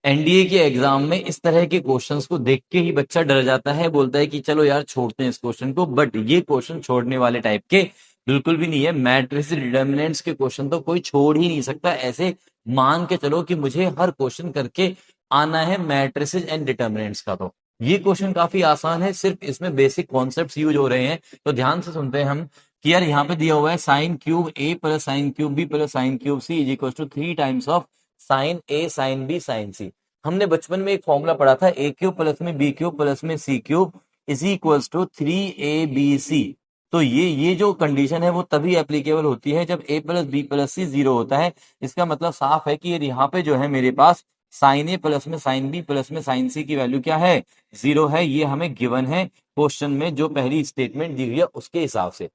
NDA के exam में इस तरह के क्वेश्चंस को देख के ही बच्चा डर जाता है, बोलता है कि चलो यार छोड़ते हैं इस क्वेश्चन को। बट ये क्वेश्चन छोड़ने वाले टाइप के बिल्कुल भी नहीं है। मैट्रिक्स डिटर्मिनेंट्स के क्वेश्चन तो कोई छोड़ ही नहीं सकता। ऐसे मान के चलो कि मुझे हर क्वेश्चन करके आना है मैट्रिसेस एंड डिटर्मिनेंट्स का। तो ये क्वेश्चन काफी आसान है, सिर्फ इसमें बेसिक कॉन्सेप्ट्स यूज हो रहे हैं। तो ध्यान से सुनते हैं हम कि यार यहाँ पे दिया हुआ है sine cube A plus sine cube B plus sine cube C is equal to 3 times of sine A sine B sine C. हमने बचपन में एक फॉर्मूला पढ़ा था, ए क्यूब प्लस में बी क्यूब प्लस में C cube is equals to 3ab। तो ये जो कंडीशन है वो तभी एप्लीकेबल होती है जब a प्लस बी प्लस सी 0 होता है। इसका मतलब साफ है कि यहाँ पे जो है मेरे पास साइन ए प्लस में साइन बी प्लस में साइन सी की वैल्यू क्या है, 0 है। ये हमें गिवन है क्वेश्चन में, जो पहली स्टेटमेंट दी हुई है उसके हिसाब से।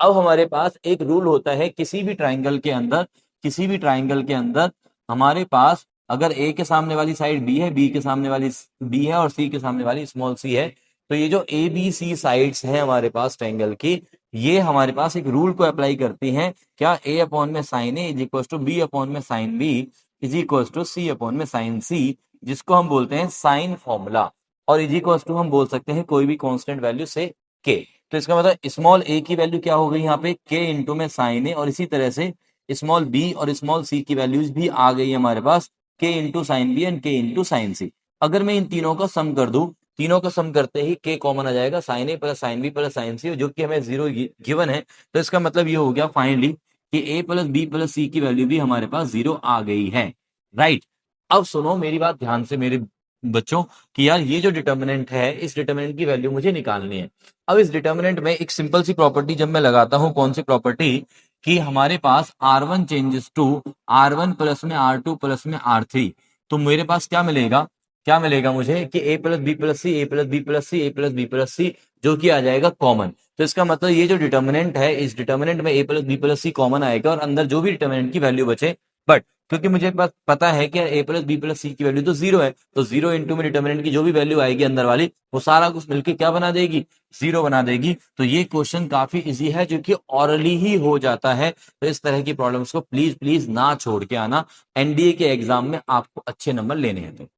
अब हमारे पास एक रूल होता है किसी भी ट्राइंगल के अंदर, किसी भी ट्राइंगल के अंदर हमारे पास अगर ए के सामने वाली साइड बी है, बी के सामने वाली बी है और सी के सामने वाली स्मॉल सी है, तो ये जो ए बी सी साइड्स हैं हमारे पास ट्राइंगल की, ये हमारे पास एक रूल को अप्लाई करती हैं। क्या, ए अपॉन में sine A is equal to B upon में sine B is equal to C upon में साइन सी, जिसको हम बोलते हैं साइन फॉर्मूला। और इज इक्वल टू हम बोल सकते हैं कोई भी कांस्टेंट वैल्यू से के। तो इसका मतलब स्मॉल ए की वैल्यू क्या हो गई यहाँ पे, के इंटू में साइन ए, और इसी तरह से स्मॉल बी और स्मॉल सी की वैल्यूज भी आ गई हमारे पास, के इंटू साइन बी एंड के इंटू साइन सी। अगर मैं इन तीनों का सम कर दूं, तीनों का सम करते ही के कॉमन आ जाएगा, sine A plus sine B plus sine C, जो कि हमें 0 गिवन है। तो इसका मतलब ये हो गया फाइनली कि ए प्लस बी प्लस सी की वैल्यू भी हमारे पास 0 आ गई है। राइट। अब सुनो मेरी बात ध्यान से मेरे बच्चों, कि यार ये जो डिटर्मिनेंट है, इस डिटर्मिनेंट की वैल्यू मुझे निकालनी है। अब इस डिटर्मिनेंट में एक सिंपल सी प्रॉपर्टी जब मैं लगाता हूं, कौन सी प्रॉपर्टी, कि हमारे पास R1 changes to R1 plus में R2 प्लस में R3, तो मेरे पास क्या मिलेगा, क्या मिलेगा मुझे कि a plus B plus C, A plus B plus C, A plus B plus C, जो कि आ जाएगा कॉमन। तो इसका मतलब ये जो डिटर्मिनेंट है, इस डिटर्मिनेंट में a plus B plus C common आएगा और अंदर जो भी डिटर्मिनेंट की वैल्यू बचे। बट क्योंकि मुझे पता है कि ए प्लस बी प्लस सी की वैल्यू तो 0 है, तो 0 इंटू में डिटर्मिनेंट की जो भी वैल्यू आएगी अंदर वाली, वो सारा कुछ मिलकर क्या बना देगी, 0 बना देगी। तो ये क्वेश्चन काफी इजी है, जो कि ऑरली ही हो जाता है। तो इस तरह की प्रॉब्लम्स को प्लीज प्लीज ना छोड़ के आना, एनडीए के एग्जाम में आपको अच्छे नंबर लेने हैं। तो